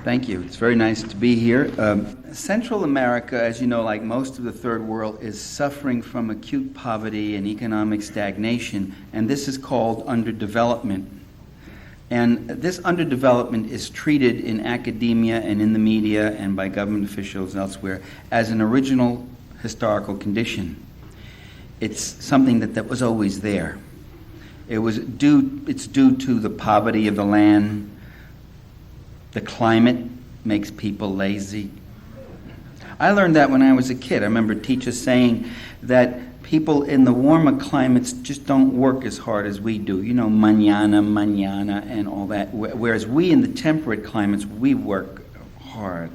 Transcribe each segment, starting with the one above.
Thank you. It's very nice to be here. Central America, as you know, like most of the Third World, is suffering from acute poverty and economic stagnation, and this is called underdevelopment. And this underdevelopment is treated in academia and in the media and by government officials elsewhere as an original historical condition. It's something that was always there. It's due to the poverty of the land. The climate makes people lazy. I learned that when I was a kid. I remember teachers saying that people in the warmer climates just don't work as hard as we do. You know, mañana, and all that. Whereas we in the temperate climates, we work hard.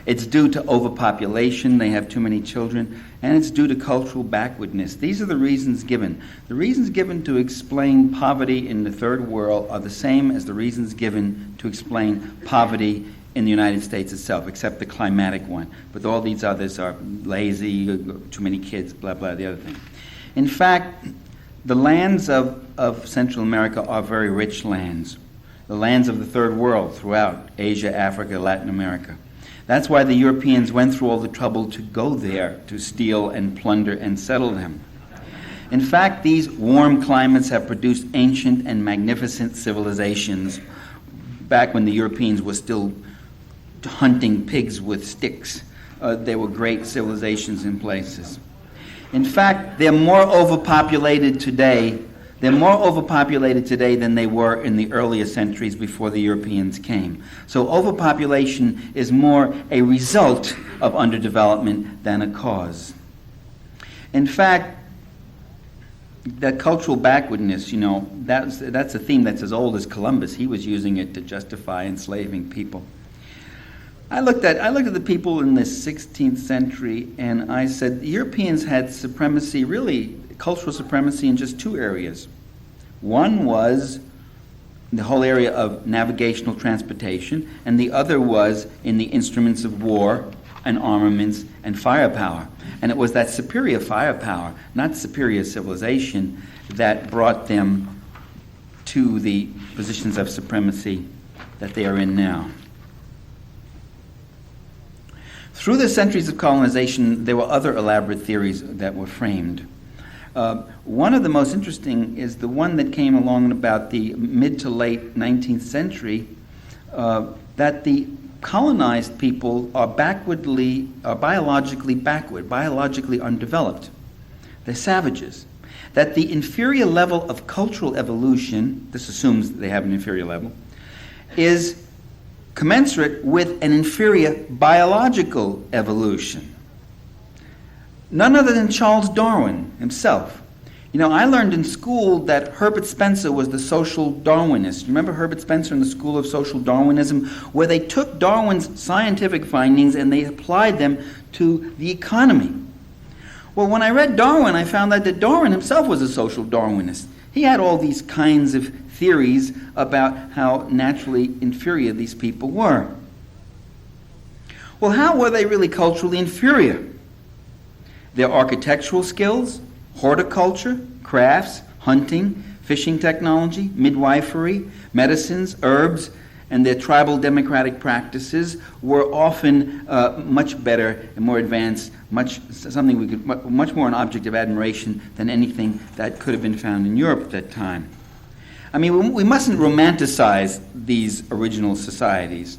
It's due to overpopulation. They have too many children. And it's due to cultural backwardness. These are the reasons given. The reasons given to explain poverty in the Third World are the same as the reasons given to explain poverty in the United States itself, except the climatic one. But all these others are lazy, too many kids, blah, blah, the other thing. In fact, the lands of Central America are very rich lands. The lands of the Third World throughout Asia, Africa, Latin America. That's why the Europeans went through all the trouble to go there, to steal and plunder and settle them. In fact, these warm climates have produced ancient and magnificent civilizations back when the Europeans were still hunting pigs with sticks. They were great civilizations in places. In fact, they're more overpopulated today. They're more overpopulated today than they were in the earlier centuries before the Europeans came. So overpopulation is more a result of underdevelopment than a cause. In fact, that cultural backwardness, you know, that's a theme that's as old as Columbus. He was using it to justify enslaving people. I looked at the people in the 16th century, and I said the Europeans had supremacy, really cultural supremacy, in just two areas. One was the whole area of navigational transportation, and the other was in the instruments of war and armaments and firepower. And it was that superior firepower, not superior civilization, that brought them to the positions of supremacy that they are in now. Through the centuries of colonization, there were other elaborate theories that were framed. One of the most interesting is the one that came along in about the mid to late 19th century, that the colonized people are biologically backward, biologically undeveloped. They're savages. That the inferior level of cultural evolution, this assumes that they have an inferior level, is commensurate with an inferior biological evolution. None other than Charles Darwin himself. You know, I learned in school that Herbert Spencer was the social Darwinist. Remember Herbert Spencer in the School of Social Darwinism, where they took Darwin's scientific findings and they applied them to the economy. Well, when I read Darwin, I found out that Darwin himself was a social Darwinist. He had all these kinds of theories about how naturally inferior these people were. Well, how were they really culturally inferior? Their architectural skills, horticulture, crafts, hunting, fishing technology, midwifery, medicines, herbs, and their tribal democratic practices were often much better and more advanced, much more an object of admiration than anything that could have been found in Europe at that time. I mean, we mustn't romanticize these original societies,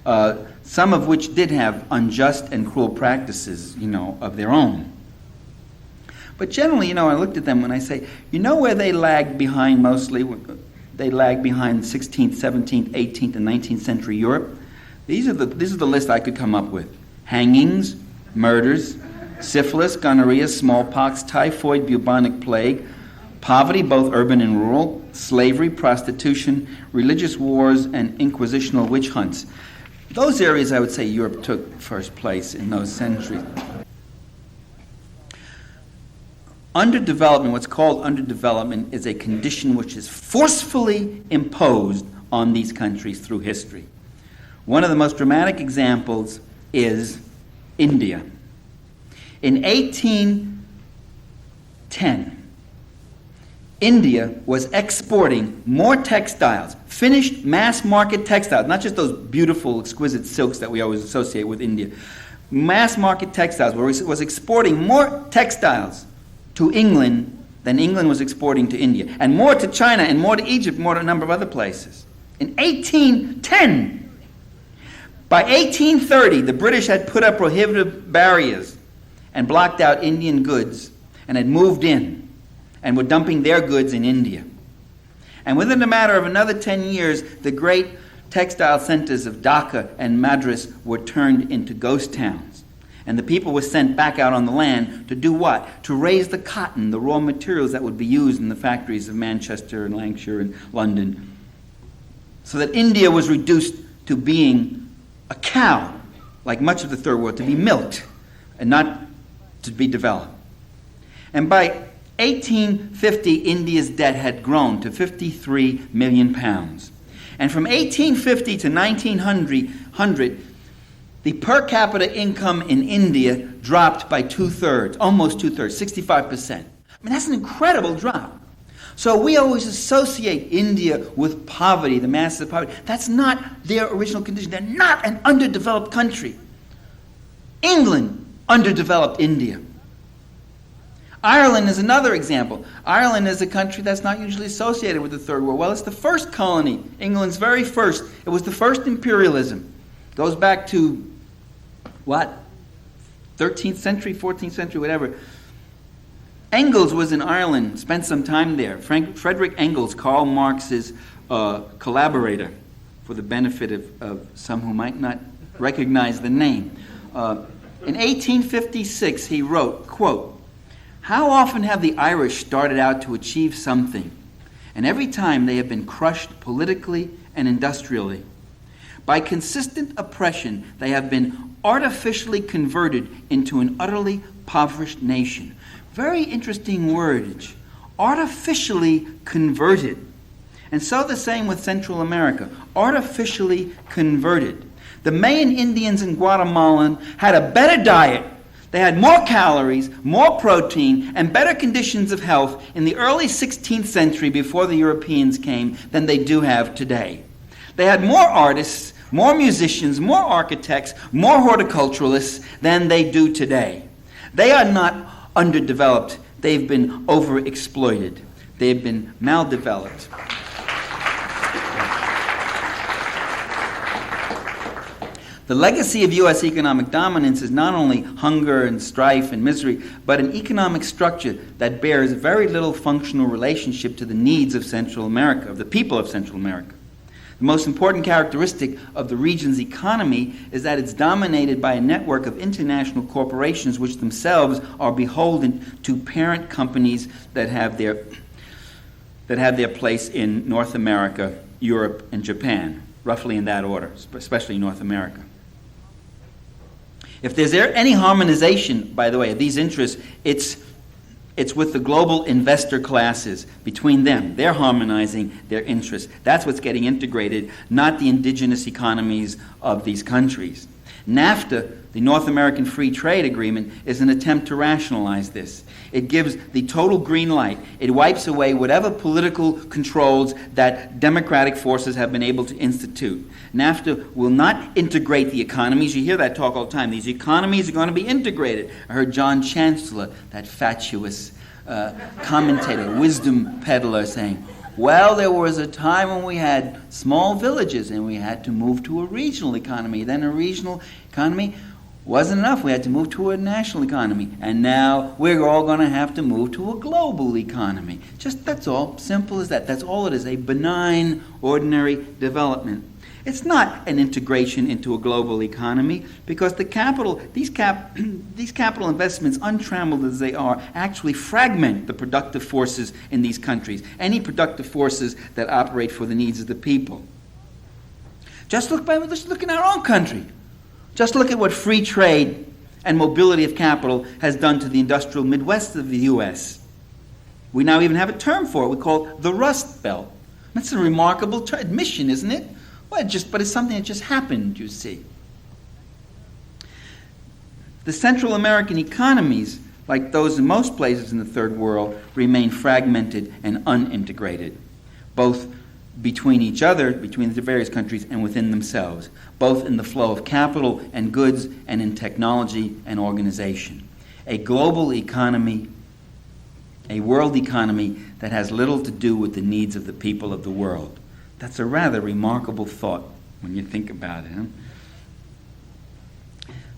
some of which did have unjust and cruel practices, you know, of their own. But generally, you know, I looked at them when I say, you know where they lagged behind mostly? They lagged behind 16th, 17th, 18th, and 19th century Europe. This is the list I could come up with. Hangings, murders, syphilis, gonorrhea, smallpox, typhoid, bubonic plague, poverty, both urban and rural, slavery, prostitution, religious wars, and inquisitional witch hunts. Those areas, I would say, Europe took first place in those centuries. Underdevelopment, what's called underdevelopment, is a condition which is forcefully imposed on these countries through history. One of the most dramatic examples is India. In 1810, India was exporting more textiles, finished mass market textiles, not just those beautiful, exquisite silks that we always associate with India. Mass market textiles, where it was exporting more textiles to England than England was exporting to India, and more to China, and more to Egypt, more to a number of other places. In 1810, by 1830, the British had put up prohibitive barriers and blocked out Indian goods and had moved in and were dumping their goods in India. And within a matter of another 10 years, the great textile centers of Dhaka and Madras were turned into ghost towns. And the people were sent back out on the land to do what? To raise the cotton, the raw materials that would be used in the factories of Manchester and Lancashire and London. So that India was reduced to being a cow, like much of the Third World, to be milked and not to be developed. And by 1850, India's debt had grown to 53 million pounds. And from 1850 to 1900, the per capita income in India dropped by two-thirds, almost two-thirds, 65%. I mean, that's an incredible drop. So we always associate India with poverty, the masses of poverty. That's not their original condition. They're not an underdeveloped country. England underdeveloped India. Ireland is another example. Ireland is a country that's not usually associated with the Third World. Well, it's the first colony, England's very first. It was the first imperialism. It goes back to, what, 13th century, 14th century, whatever. Engels was in Ireland, spent some time there. Frederick Engels, Karl Marx's collaborator, for the benefit of some who might not recognize the name. In 1856, he wrote, quote, "How often have the Irish started out to achieve something, and every time they have been crushed politically and industrially. By consistent oppression, they have been artificially converted into an utterly impoverished nation." Very interesting wordage. Artificially converted. And so the same with Central America. Artificially converted. The Mayan Indians in Guatemala had a better diet. They had more calories, more protein, and better conditions of health in the early 16th century before the Europeans came than they do have today. They had more artists, more musicians, more architects, more horticulturalists than they do today. They are not underdeveloped. They've been overexploited. They've been maldeveloped. The legacy of U.S. economic dominance is not only hunger and strife and misery, but an economic structure that bears very little functional relationship to the needs of Central America, of the people of Central America. The most important characteristic of the region's economy is that it's dominated by a network of international corporations which themselves are beholden to parent companies that have their place in North America, Europe, and Japan, roughly in that order, especially North America. If there's any harmonization, by the way, of these interests, it's with the global investor classes. Between them, they're harmonizing their interests. That's what's getting integrated, not the indigenous economies of these countries. NAFTA, the North American Free Trade Agreement, is an attempt to rationalize this. It gives the total green light. It wipes away whatever political controls that democratic forces have been able to institute. NAFTA will not integrate the economies. You hear that talk all the time. These economies are going to be integrated. I heard John Chancellor, that fatuous commentator, wisdom peddler, saying, well, there was a time when we had small villages and we had to move to a regional economy. Then a regional economy wasn't enough. We had to move to a national economy. And now we're all going to have to move to a global economy. Just that's all. Simple as that. That's all it is. A benign, ordinary development. It's not an integration into a global economy because the capital, these capital investments, untrammeled as they are, actually fragment the productive forces in these countries. Any productive forces that operate for the needs of the people. Just look in our own country. Just look at what free trade and mobility of capital has done to the industrial Midwest of the U.S. We now even have a term for it. We call it the Rust Belt. That's a remarkable admission, isn't it? Well, but it's something that just happened, you see. The Central American economies, like those in most places in the third world, remain fragmented and unintegrated, both between each other, between the various countries, and within themselves, both in the flow of capital and goods and in technology and organization. A global economy, a world economy that has little to do with the needs of the people of the world. That's a rather remarkable thought when you think about it. Huh?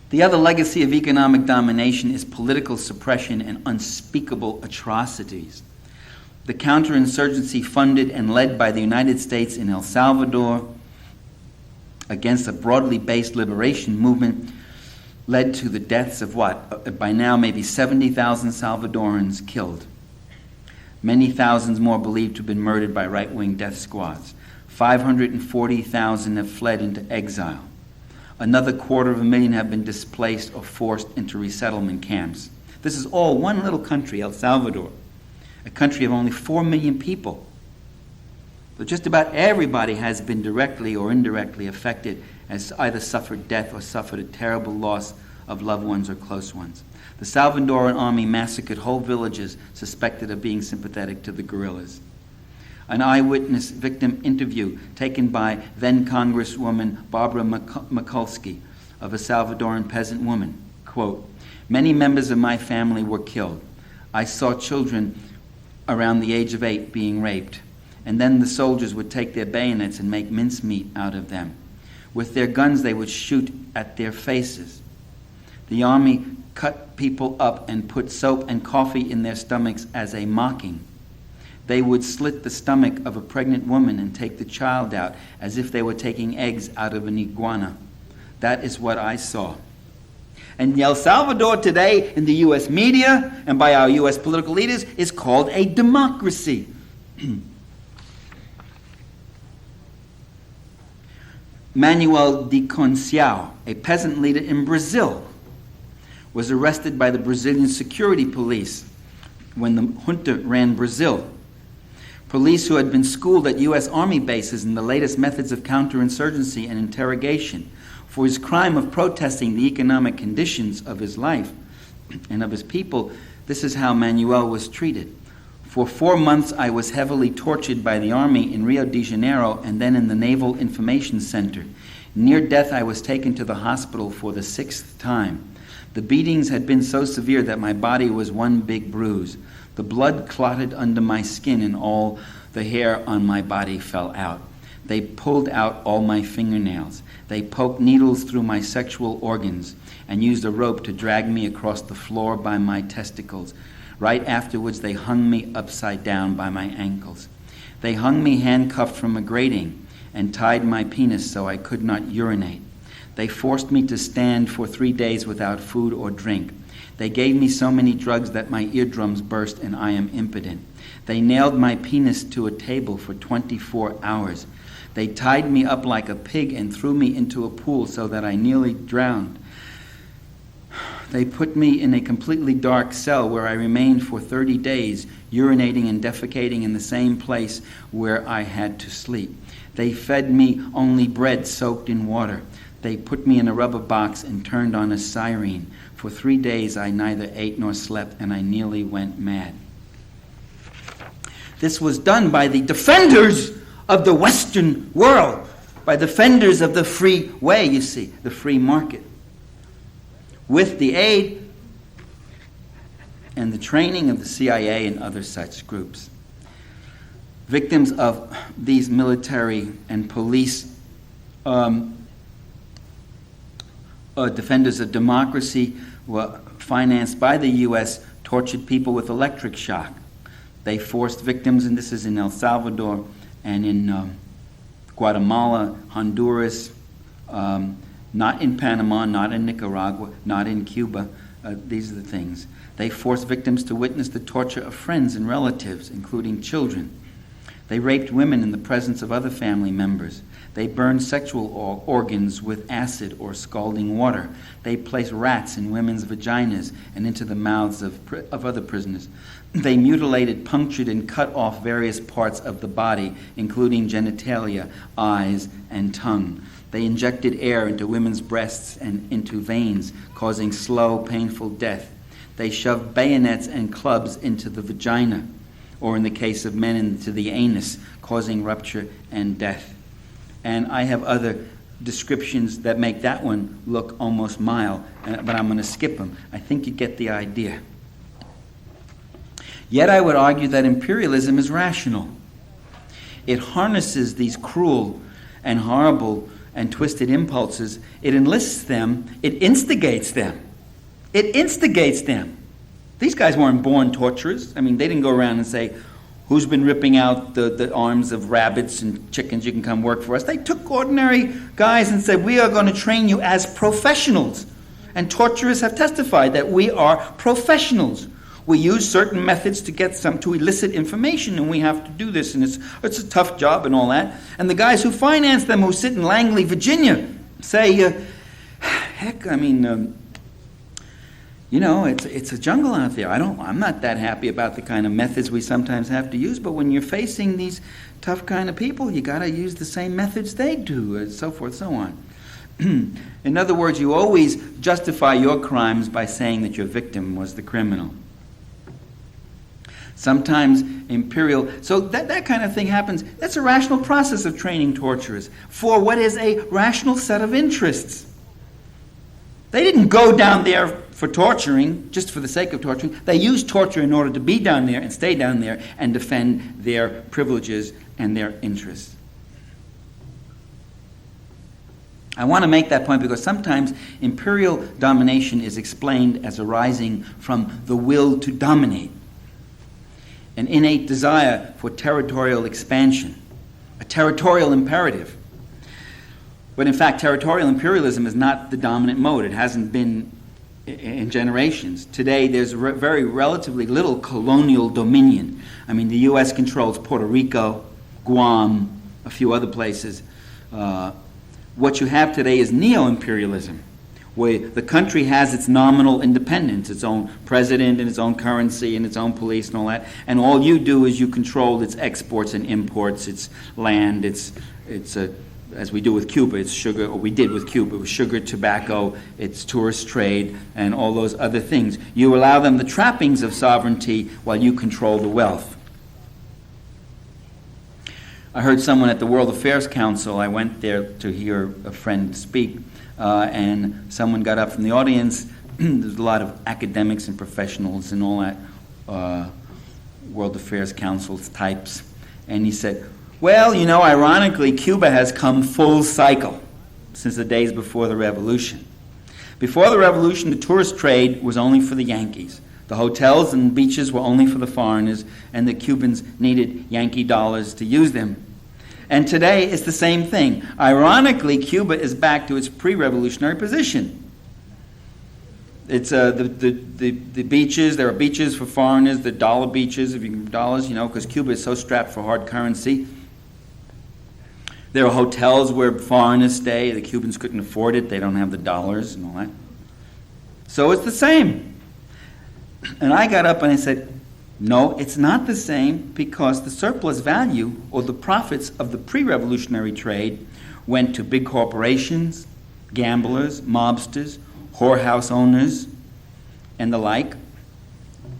The other legacy of economic domination is political suppression and unspeakable atrocities. The counterinsurgency funded and led by the United States in El Salvador against a broadly based liberation movement led to the deaths of by now maybe 70,000 Salvadorans killed. Many thousands more believed to have been murdered by right-wing death squads. 540,000 have fled into exile. Another 250,000 have been displaced or forced into resettlement camps. This is all one little country, El Salvador, a country of only 4 million people. So just about everybody has been directly or indirectly affected, has either suffered death or suffered a terrible loss of loved ones or close ones. The Salvadoran army massacred whole villages suspected of being sympathetic to the guerrillas. An eyewitness victim interview taken by then Congresswoman Barbara Mikulski of a Salvadoran peasant woman, quote, "Many members of my family were killed. I saw children around the age of 8 being raped, and then the soldiers would take their bayonets and make mincemeat out of them. With their guns they would shoot at their faces. The army cut people up and put soap and coffee in their stomachs as a mocking. They would slit the stomach of a pregnant woman and take the child out as if they were taking eggs out of an iguana. That is what I saw." And El Salvador today, in the U.S. media and by our U.S. political leaders, is called a democracy. Manuel de Conceição, a peasant leader in Brazil, was arrested by the Brazilian security police when the junta ran Brazil. Police who had been schooled at U.S. Army bases in the latest methods of counterinsurgency and interrogation for his crime of protesting the economic conditions of his life and of his people. This is how Manuel was treated. For 4 months I was heavily tortured by the army in Rio de Janeiro and then in the Naval Information Center. Near death I was taken to the hospital for the 6th time. The beatings had been so severe that my body was one big bruise. The blood clotted under my skin and all the hair on my body fell out. They pulled out all my fingernails. They poked needles through my sexual organs and used a rope to drag me across the floor by my testicles. Right afterwards, they hung me upside down by my ankles. They hung me handcuffed from a grating and tied my penis so I could not urinate. They forced me to stand for 3 days without food or drink. They gave me so many drugs that my eardrums burst and I am impotent. They nailed my penis to a table for 24 hours. They tied me up like a pig and threw me into a pool so that I nearly drowned. They put me in a completely dark cell where I remained for 30 days, urinating and defecating in the same place where I had to sleep. They fed me only bread soaked in water. They put me in a rubber box and turned on a siren. For 3 days I neither ate nor slept, and I nearly went mad. This was done by the defenders of the Western world, by defenders of the free way, you see, the free market, with the aid and the training of the CIA and other such groups. Victims of these military and police defenders of democracy were financed by the U.S., tortured people with electric shock. They forced victims, and this is in El Salvador and in Guatemala, Honduras, not in Panama, not in Nicaragua, not in Cuba. These are the things. They forced victims to witness the torture of friends and relatives, including children. They raped women in the presence of other family members. They burned sexual organs with acid or scalding water. They placed rats in women's vaginas and into the mouths of other prisoners. They mutilated, punctured, and cut off various parts of the body, including genitalia, eyes, and tongue. They injected air into women's breasts and into veins, causing slow, painful death. They shove bayonets and clubs into the vagina, or in the case of men, into the anus, causing rupture and death. And I have other descriptions that make that one look almost mild, but I'm going to skip them. I think you get the idea. Yet I would argue that imperialism is rational. It harnesses these cruel and horrible and twisted impulses. It enlists them. It instigates them. It instigates them. These guys weren't born torturers. I mean, they didn't go around and say, who's been ripping out the arms of rabbits and chickens? You can come work for us. They took ordinary guys and said, we are going to train you as professionals. And torturers have testified that we are professionals. We use certain methods to get to elicit information, and we have to do this, and it's a tough job and all that. And the guys who finance them, who sit in Langley, Virginia, say, heck, I mean, it's a jungle out there. I'm not that happy about the kind of methods we sometimes have to use, but when you're facing these tough kind of people, you got to use the same methods they do, and so forth, so on. In other words, you always justify your crimes by saying that your victim was the criminal. Sometimes so that kind of thing happens. That's a rational process of training torturers for what is a rational set of interests. They didn't go down there for torturing, just for the sake of torturing. They used torture in order to be down there and stay down there and defend their privileges and their interests. I want to make that point because sometimes imperial domination is explained as arising from the will to dominate, an innate desire for territorial expansion, a territorial imperative. But in fact, territorial imperialism is not the dominant mode. It hasn't been in generations. Today, there's very relatively little colonial dominion. I mean, the U.S. controls Puerto Rico, Guam, a few other places. What you have today is neo-imperialism, where the country has its nominal independence, its own president and its own currency and its own police and all that, and all you do is you control its exports and imports, its land, as we do with Cuba, it's sugar, or we did with Cuba, it was sugar, tobacco, its tourist trade, and all those other things. You allow them the trappings of sovereignty while you control the wealth. I heard someone at the World Affairs Council, I went there to hear a friend speak, and someone got up from the audience. There's a lot of academics and professionals and all that, World Affairs Council types, and he said, well, ironically, Cuba has come full cycle since the days before the revolution. Before the revolution, the tourist trade was only for the Yankees. The hotels and beaches were only for the foreigners, and the Cubans needed Yankee dollars to use them. And today, it's the same thing. Ironically, Cuba is back to its pre-revolutionary position. It's the beaches. There are beaches for foreigners, the dollar beaches, if you can dollars, because Cuba is so strapped for hard currency. There are hotels where foreigners stay. The Cubans couldn't afford it. They don't have the dollars and all that. So it's the same. And I got up and I said, no, it's not the same, because the surplus value or the profits of the pre-revolutionary trade went to big corporations, gamblers, mobsters, whorehouse owners, and the like,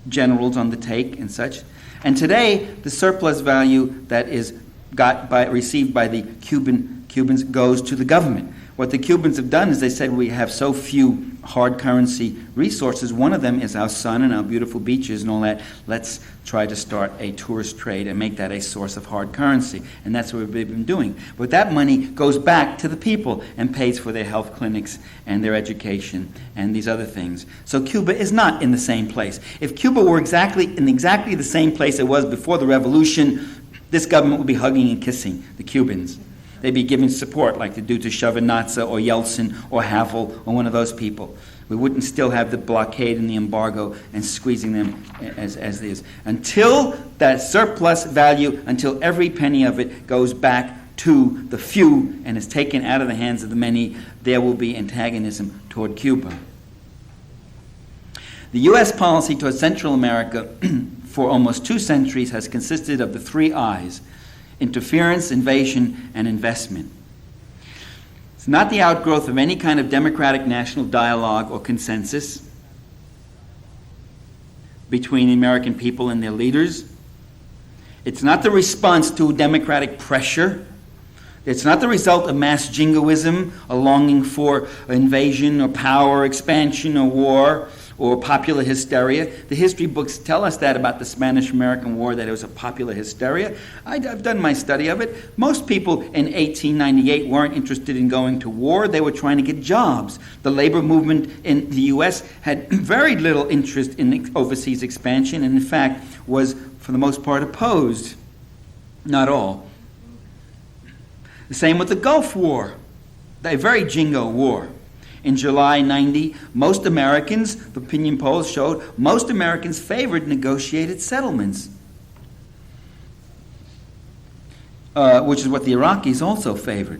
generals on the take and such. And today, the surplus value that is received by the Cubans goes to the government. What the Cubans have done is they said, we have so few hard currency resources. One of them is our sun and our beautiful beaches and all that. Let's try to start a tourist trade and make that a source of hard currency. And that's what we've been doing. But that money goes back to the people and pays for their health clinics and their education and these other things. So Cuba is not in the same place. If Cuba were in exactly the same place it was before the revolution, this government would be hugging and kissing the Cubans. They'd be giving support like they do to Shevardnadze or Yeltsin or Havel or one of those people. We wouldn't still have the blockade and the embargo and squeezing them as is. Until that surplus value, until every penny of it goes back to the few and is taken out of the hands of the many, there will be antagonism toward Cuba. The U.S. policy toward Central America for almost 2 centuries has consisted of the 3 I's: interference, invasion, and investment. It's not the outgrowth of any kind of democratic national dialogue or consensus. between the American people and their leaders. It's not the response to democratic pressure. It's not the result of mass jingoism, a longing for invasion or power, expansion or war, or popular hysteria. The history books tell us that about the Spanish-American War, that it was a popular hysteria. I've done my study of it. Most people in 1898 weren't interested in going to war. They were trying to get jobs. The labor movement in the U.S. had very little interest in overseas expansion, and in fact was, for the most part, opposed. Not all. The same with the Gulf War, a very jingo war. In July 90, most Americans, the opinion polls showed, most Americans favored negotiated settlements, which is what the Iraqis also favored.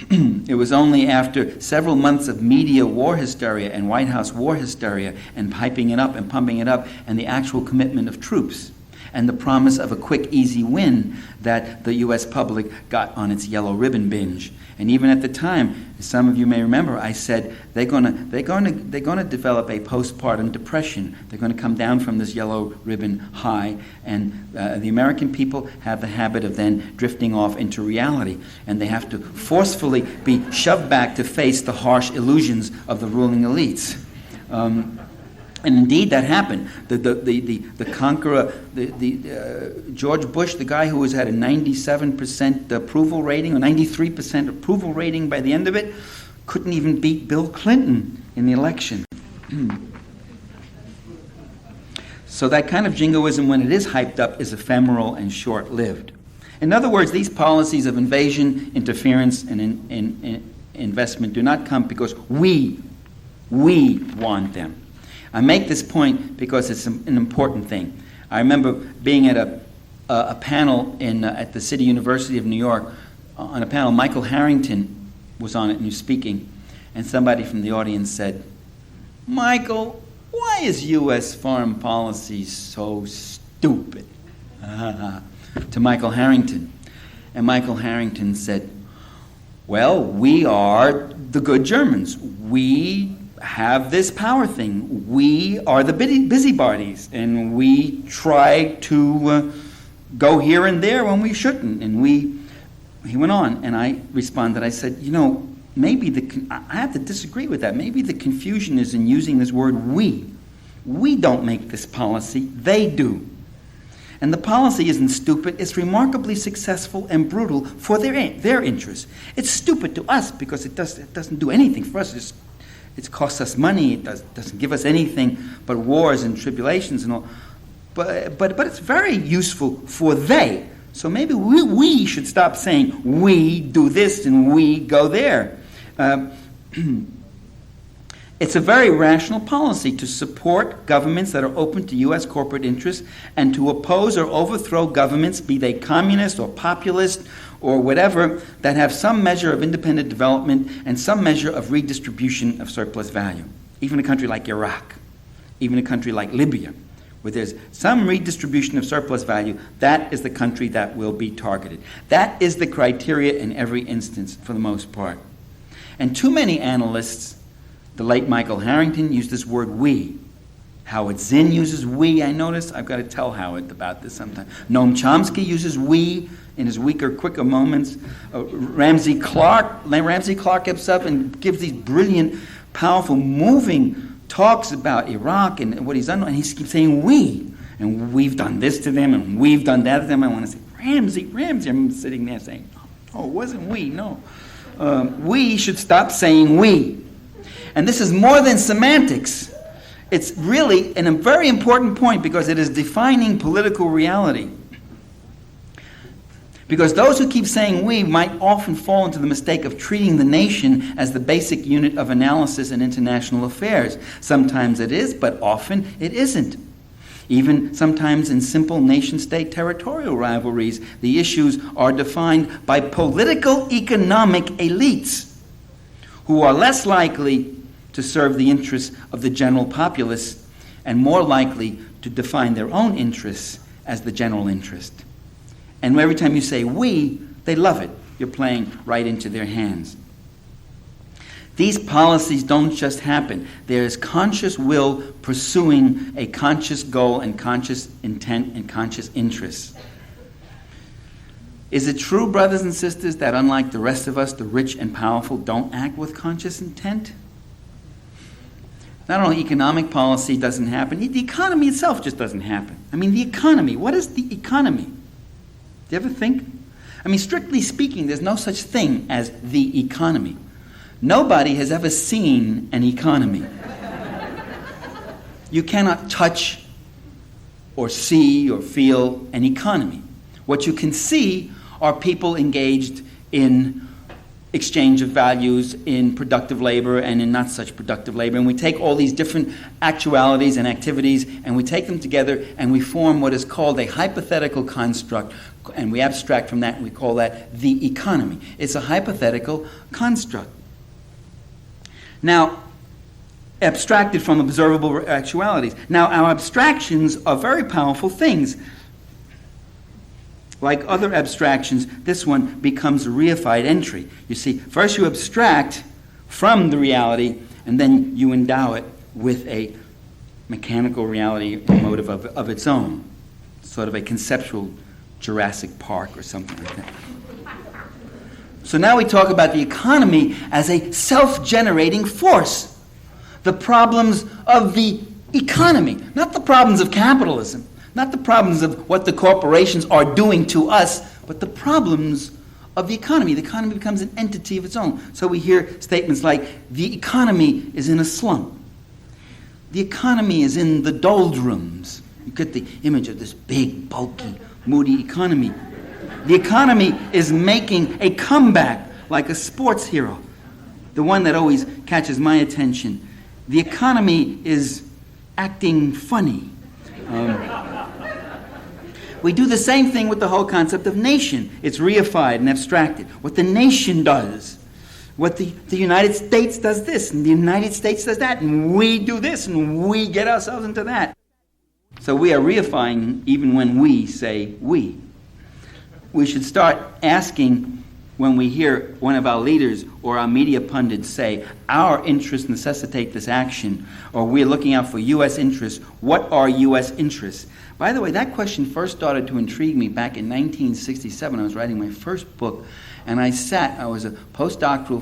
It was only after several months of media war hysteria and White House war hysteria and piping it up and pumping it up and the actual commitment of troops and the promise of a quick, easy win that the U.S. public got on its yellow ribbon binge. And even at the time, as some of you may remember, I said they're going to develop a postpartum depression. They're going to come down from this yellow ribbon high, and the American people have the habit of then drifting off into reality, and they have to forcefully be shoved back to face the harsh illusions of the ruling elites. And indeed, that happened. The conqueror, George Bush, the guy who had a 97% approval rating, or 93% approval rating by the end of it, couldn't even beat Bill Clinton in the election. So that kind of jingoism, when it is hyped up, is ephemeral and short-lived. In other words, these policies of invasion, interference, and investment do not come because we want them. I make this point because it's an important thing. I remember being at a panel at the City University of New York. On a panel, Michael Harrington was on it and he was speaking, and somebody from the audience said, "Michael, why is U.S. foreign policy so stupid?" To Michael Harrington. And Michael Harrington said, "Well, we are the good Germans. We have this power thing. We are the busybodies, and we try to go here and there when we shouldn't." And he went on, and I responded. I said, maybe I have to disagree with that. Maybe the confusion is in using this word we. We don't make this policy, they do. And the policy isn't stupid, it's remarkably successful and brutal for their interests. It's stupid to us because it doesn't do anything for us. It costs us money. It doesn't give us anything but wars and tribulations and all. But it's very useful for they. So maybe we should stop saying we do this and we go there. It's a very rational policy to support governments that are open to U.S. corporate interests and to oppose or overthrow governments, be they communist or populist or whatever, that have some measure of independent development and some measure of redistribution of surplus value. Even a country like Iraq, even a country like Libya, where there's some redistribution of surplus value, that is the country that will be targeted. That is the criteria in every instance, for the most part. And too many analysts, the late Michael Harrington used this word we. Howard Zinn uses we, I notice. I've got to tell Howard about this sometime. Noam Chomsky uses we in his weaker, quicker moments. Ramsey Clark gets up and gives these brilliant, powerful, moving talks about Iraq and what he's done, and he keeps saying we. And we've done this to them, and we've done that to them. I want to say, Ramsey. I'm sitting there saying, oh, it wasn't we, no. We should stop saying we. And this is more than semantics. It's really a very important point because it is defining political reality. Because those who keep saying we might often fall into the mistake of treating the nation as the basic unit of analysis in international affairs. Sometimes it is, but often it isn't. Even sometimes in simple nation-state territorial rivalries, the issues are defined by political economic elites who are less likely to serve the interests of the general populace and more likely to define their own interests as the general interest. And every time you say we, they love it. You're playing right into their hands. These policies don't just happen. There is conscious will pursuing a conscious goal and conscious intent and conscious interests. Is it true, brothers and sisters, that unlike the rest of us, the rich and powerful don't act with conscious intent? Not only economic policy doesn't happen, the economy itself just doesn't happen. I mean, the economy, what is the economy? Do you ever think? I mean, strictly speaking, there's no such thing as the economy. Nobody has ever seen an economy. You cannot touch or see or feel an economy. What you can see are people engaged in exchange of values, in productive labor and in not such productive labor. And we take all these different actualities and activities and we take them together and we form what is called a hypothetical construct. And we abstract from that and we call that the economy. It's a hypothetical construct. Now, abstracted from observable actualities. Now, our abstractions are very powerful things. Like other abstractions, this one becomes a reified entry. You see, first you abstract from the reality, and then you endow it with a mechanical reality or motive of its own. Sort of a conceptual Jurassic Park or something like that. So now we talk about the economy as a self-generating force. The problems of the economy, not the problems of capitalism, not the problems of what the corporations are doing to us, but the problems of the economy. The economy becomes an entity of its own. So we hear statements like, the economy is in a slump. The economy is in the doldrums. You get the image of this big, bulky, moody economy. The economy is making a comeback like a sports hero, the one that always catches my attention. The economy is acting funny. We do the same thing with the whole concept of nation. It's reified and abstracted. What the nation does, what the United States does this, and the United States does that, and we do this, and we get ourselves into that. So we are reifying even when we say we. We should start asking when we hear one of our leaders or our media pundits say, our interests necessitate this action, or we're looking out for U.S. interests, what are U.S. interests? By the way, that question first started to intrigue me back in 1967. I was writing my first book, and I was a postdoctoral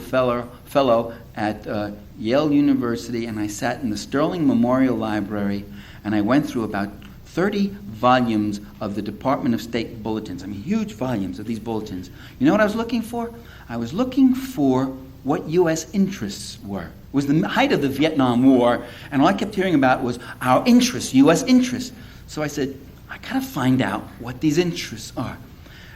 fellow at Yale University, and I sat in the Sterling Memorial Library, and I went through about 30 volumes of the Department of State bulletins. I mean, huge volumes of these bulletins. You know what I was looking for? I was looking for what U.S. interests were. It was the height of the Vietnam War, and all I kept hearing about was our interests, U.S. interests. So I said, I gotta find out what these interests are.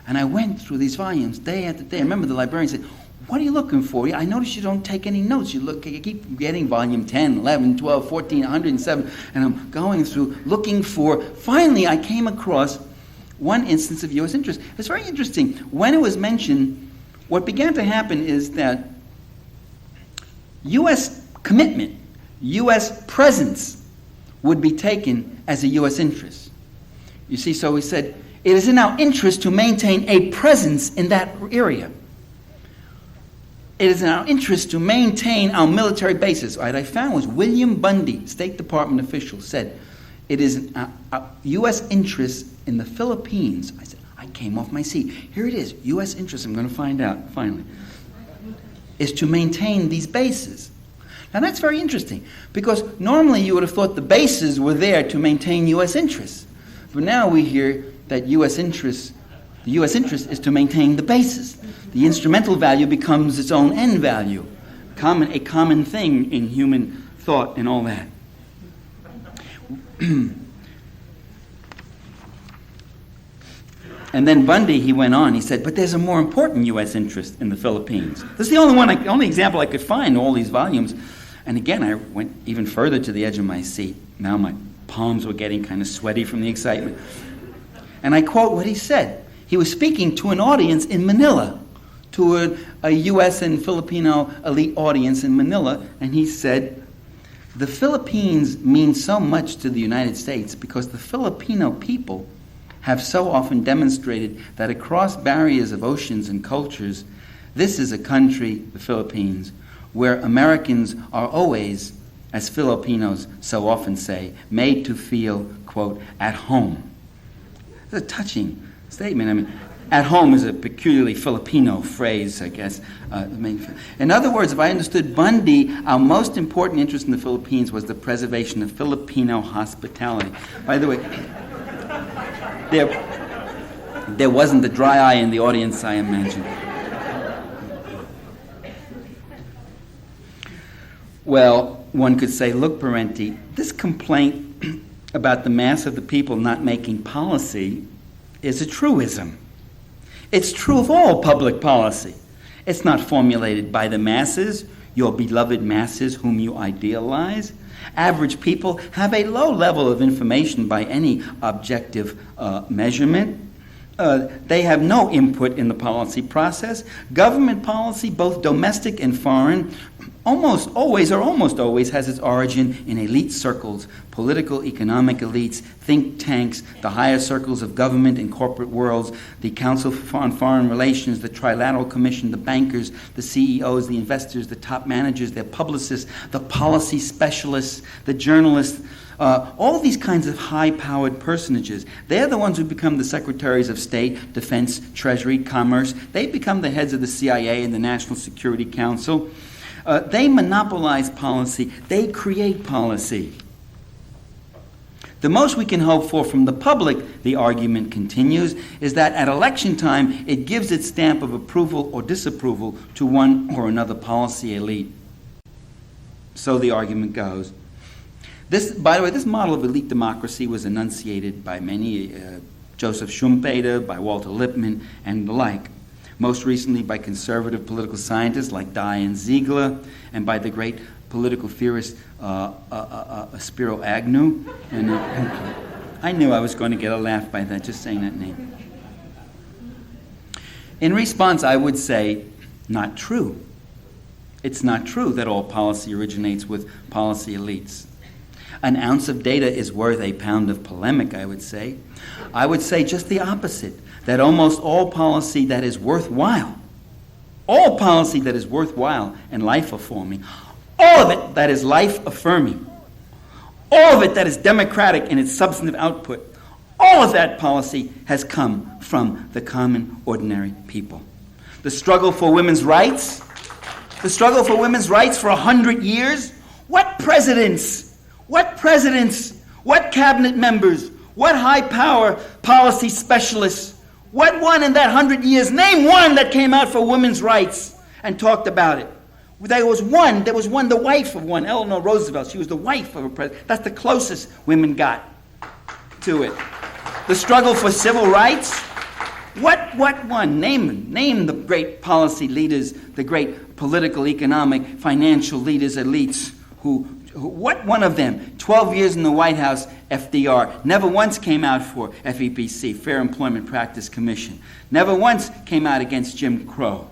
And I went through these volumes day after day. I remember the librarian said, what are you looking for? I notice you don't take any notes. You keep getting volume 10, 11, 12, 14, 107, and I'm going through looking for. Finally, I came across one instance of U.S. interest. It's very interesting. When it was mentioned, what began to happen is that U.S. commitment, U.S. presence would be taken as a U.S. interest. You see, so we said, it is in our interest to maintain a presence in that area. It is in our interest to maintain our military bases. What I found was William Bundy, State Department official, said, it is in our U.S. interest in the Philippines. I said, I came off my seat. Here it is, U.S. interest, I'm going to find out, finally, is to maintain these bases. Now that's very interesting, because normally you would have thought the bases were there to maintain U.S. interests. But now we hear that the U.S. interest is to maintain the bases. The instrumental value becomes its own end value, a common thing in human thought and all that. And then Bundy, he went on, he said, but there's a more important U.S. interest in the Philippines. This is the only example I could find in all these volumes. And again, I went even further to the edge of my seat. Now my palms were getting kind of sweaty from the excitement. And I quote what he said. He was speaking to an audience in Manila, to a U.S. and Filipino elite audience in Manila, and he said, the Philippines mean so much to the United States because the Filipino people have so often demonstrated that across barriers of oceans and cultures, this is a country, the Philippines, where Americans are always, as Filipinos so often say, made to feel, quote, at home. It's a touching statement. I mean, at home is a peculiarly Filipino phrase, I guess. In other words, if I understood Bundy, our most important interest in the Philippines was the preservation of Filipino hospitality. By the way, there wasn't the dry eye in the audience, I imagine. Well, one could say, look, Parenti, this complaint about the mass of the people not making policy is a truism. It's true of all public policy. It's not formulated by the masses, your beloved masses whom you idealize. Average people have a low level of information by any objective measurement. They have no input in the policy process. Government policy, both domestic and foreign, almost always has its origin in elite circles, political, economic elites, think tanks, the higher circles of government and corporate worlds, the Council on Foreign Relations, the Trilateral Commission, the bankers, the CEOs, the investors, the top managers, their publicists, the policy specialists, the journalists, all these kinds of high-powered personages. They're the ones who become the secretaries of state, defense, treasury, commerce. They become the heads of the CIA and the National Security Council. They monopolize policy. They create policy. The most we can hope for from the public, the argument continues, is that at election time it gives its stamp of approval or disapproval to one or another policy elite. So the argument goes. By the way, this model of elite democracy was enunciated by many, Joseph Schumpeter, by Walter Lippmann, and the like. Most recently by conservative political scientists like Diane Ziegler, and by the great political theorist Spiro Agnew. And I knew I was going to get a laugh by that, just saying that name. In response, I would say, not true. It's not true that all policy originates with policy elites. An ounce of data is worth a pound of polemic, I would say. I would say just the opposite, that almost all policy that is worthwhile and life-affirming, all of it that is life-affirming, all of it that is democratic in its substantive output, all of that policy has come from the common, ordinary people. The struggle for women's rights for 100 years, what presidents, what cabinet members, what high-power policy specialists, what one in that 100 years, name one that came out for women's rights and talked about it. There was one, the wife of one, Eleanor Roosevelt. She was the wife of a president. That's the closest women got to it. The struggle for civil rights, what one? Name the great policy leaders, the great political, economic, financial leaders, elites, what one of them, 12 years in the White House, FDR, never once came out for FEPC, Fair Employment Practice Commission. Never once came out against Jim Crow.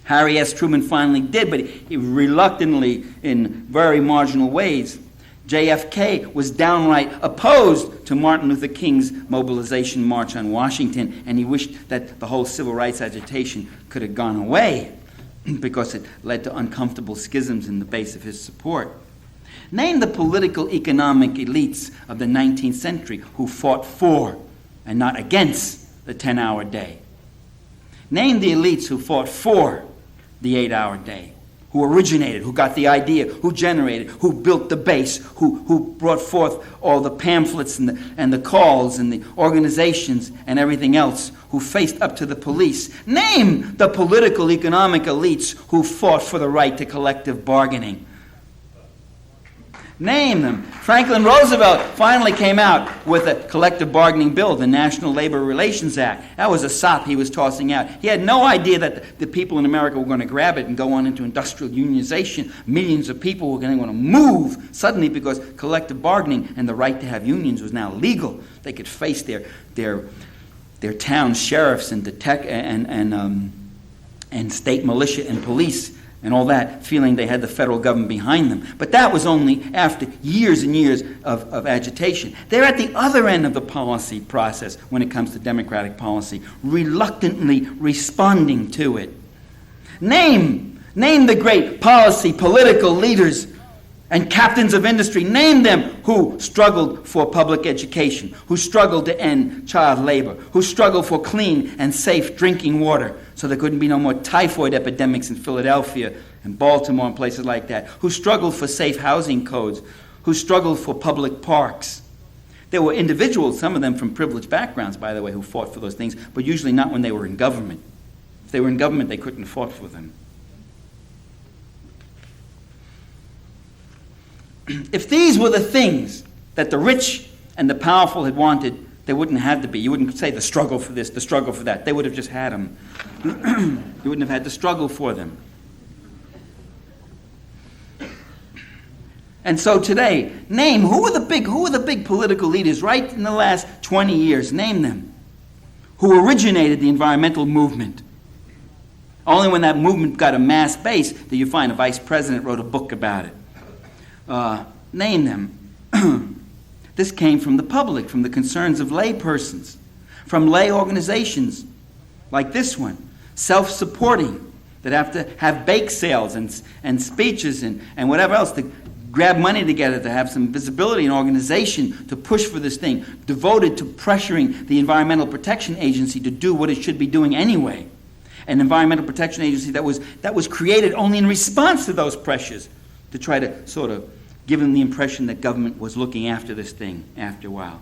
Harry S. Truman finally did, but he reluctantly in very marginal ways. JFK was downright opposed to Martin Luther King's mobilization march on Washington, and he wished that the whole civil rights agitation could have gone away because it led to uncomfortable schisms in the base of his support. Name the political economic elites of the 19th century who fought for and not against the 10-hour day. Name the elites who fought for the 8-hour day, who originated, who got the idea, who generated, who built the base, who brought forth all the pamphlets and the calls and the organizations and everything else, who faced up to the police. Name the political economic elites who fought for the right to collective bargaining. Name them. Franklin Roosevelt finally came out with a collective bargaining bill, the National Labor Relations Act. That was a sop he was tossing out. He had no idea that the people in America were going to grab it and go on into industrial unionization. Millions of people were going to move suddenly because collective bargaining and the right to have unions was now legal. They could face their town sheriffs and state militia and police and all that, feeling they had the federal government behind them. But that was only after years and years of agitation. They're at the other end of the policy process when it comes to democratic policy, reluctantly responding to it. Name Name the great policy, political leaders and captains of industry. Name them who struggled for public education, who struggled to end child labor, who struggled for clean and safe drinking water so there couldn't be no more typhoid epidemics in Philadelphia and Baltimore and places like that, who struggled for safe housing codes, who struggled for public parks. There were individuals, some of them from privileged backgrounds, by the way, who fought for those things, but usually not when they were in government. If they were in government, they couldn't have fought for them. If these were the things that the rich and the powerful had wanted, they wouldn't have to be. You wouldn't say the struggle for this, the struggle for that. They would have just had them. You wouldn't have had to struggle for them. And so today, name who are the big political leaders right in the last 20 years. Name them. Who originated the environmental movement. Only when that movement got a mass base did you find a vice president wrote a book about it. Name them. This came from the public, from the concerns of lay persons, from lay organizations like this one, self-supporting, that have to have bake sales and speeches and whatever else to grab money together to have some visibility and organization to push for this thing, devoted to pressuring the Environmental Protection Agency to do what it should be doing anyway. An Environmental Protection Agency that was created only in response to those pressures, to try to sort of give them the impression that government was looking after this thing after a while.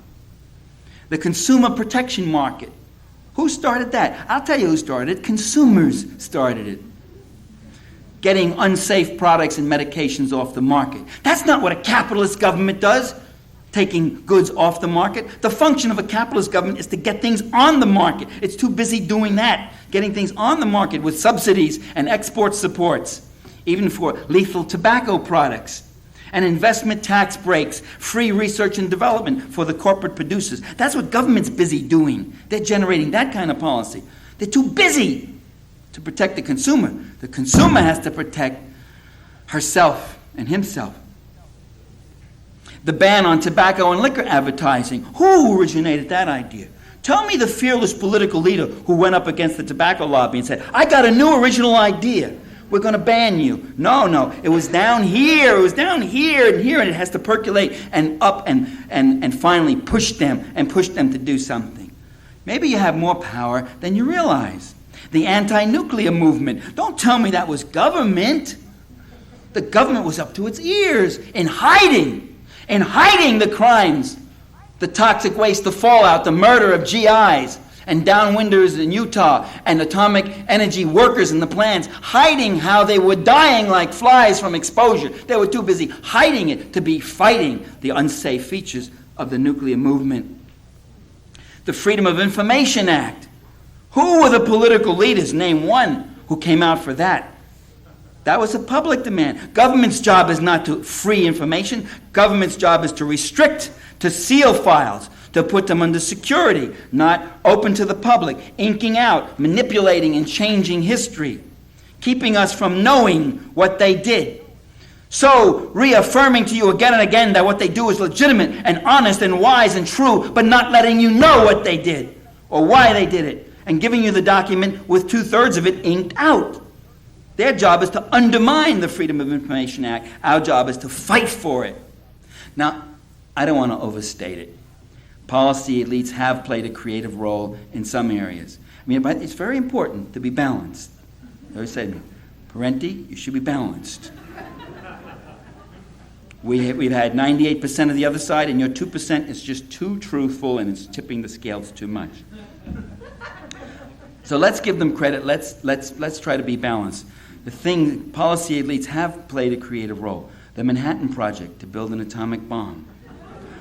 The consumer protection market. Who started that? I'll tell you who started it. Consumers started it. Getting unsafe products and medications off the market. That's not what a capitalist government does, taking goods off the market. The function of a capitalist government is to get things on the market. It's too busy doing that, getting things on the market with subsidies and export supports, even for lethal tobacco products, and investment tax breaks, free research and development for the corporate producers. That's what government's busy doing. They're generating that kind of policy. They're too busy to protect the consumer. The consumer has to protect herself and himself. The ban on tobacco and liquor advertising. Who originated that idea? Tell me the fearless political leader who went up against the tobacco lobby and said, I got a new original idea. We're going to ban you. No. It was down here. It was down here and here, and it has to percolate and up and finally push them to do something. Maybe you have more power than you realize. The anti-nuclear movement. Don't tell me that was government. The government was up to its ears in hiding the crimes, the toxic waste, the fallout, the murder of GIs and downwinders in Utah and atomic energy workers in the plants, hiding how they were dying like flies from exposure. They were too busy hiding it to be fighting the unsafe features of the nuclear movement. The Freedom of Information Act. Who were the political leaders? Name one who came out for that. That was a public demand. Government's job is not to free information. Government's job is to restrict, to seal files, to put them under security, not open to the public, inking out, manipulating and changing history, keeping us from knowing what they did. So, reaffirming to you again and again that what they do is legitimate and honest and wise and true, but not letting you know what they did or why they did it, and giving you the document with 2/3 of it inked out. Their job is to undermine the Freedom of Information Act. Our job is to fight for it. Now, I don't want to overstate it. Policy elites have played a creative role in some areas. But it's very important to be balanced. They always say to me, Parenti, you should be balanced. We've had 98% of the other side, and your 2% is just too truthful, and it's tipping the scales too much. So let's give them credit. Let's try to be balanced. Policy elites have played a creative role. The Manhattan Project to build an atomic bomb.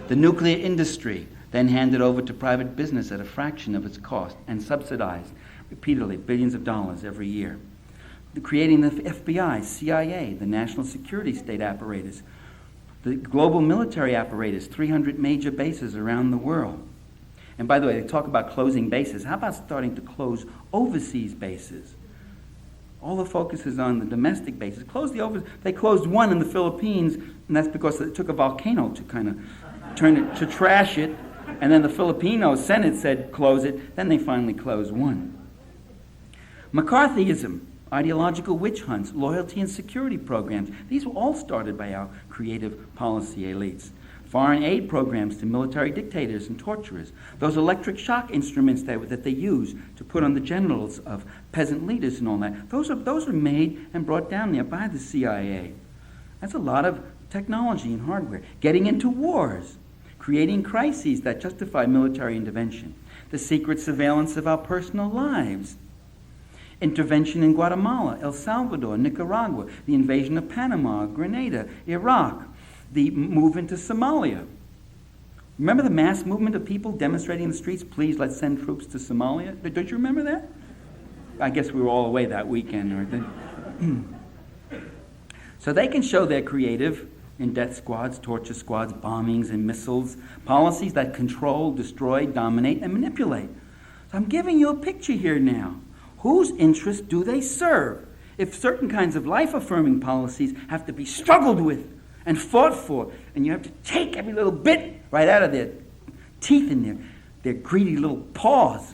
The nuclear industry, then handed over to private business at a fraction of its cost and subsidized repeatedly billions of dollars every year. Creating the FBI, CIA, the national security state apparatus, the global military apparatus, 300 major bases around the world. And by the way, they talk about closing bases. How about starting to close overseas bases? All the focus is on the domestic bases. They closed one in the Philippines, and that's because it took a volcano to kind of turn it, to trash it. And then the Filipino Senate said close it. Then they finally closed one. McCarthyism, ideological witch hunts, loyalty and security programs. These were all started by our creative policy elites. Foreign aid programs to military dictators and torturers. Those electric shock instruments that they use to put on the genitals of peasant leaders and all that. Those are made and brought down there by the CIA. That's a lot of technology and hardware. Getting into wars. Creating crises that justify military intervention. The secret surveillance of our personal lives. Intervention in Guatemala, El Salvador, Nicaragua, the invasion of Panama, Grenada, Iraq, the move into Somalia. Remember the mass movement of people demonstrating in the streets, please let's send troops to Somalia? Don't you remember that? I guess we were all away that weekend. So they can show they're creative in death squads, torture squads, bombings and missiles, policies that control, destroy, dominate, and manipulate. So I'm giving you a picture here now. Whose interests do they serve? If certain kinds of life-affirming policies have to be struggled with and fought for, and you have to take every little bit right out of their teeth and their greedy little paws.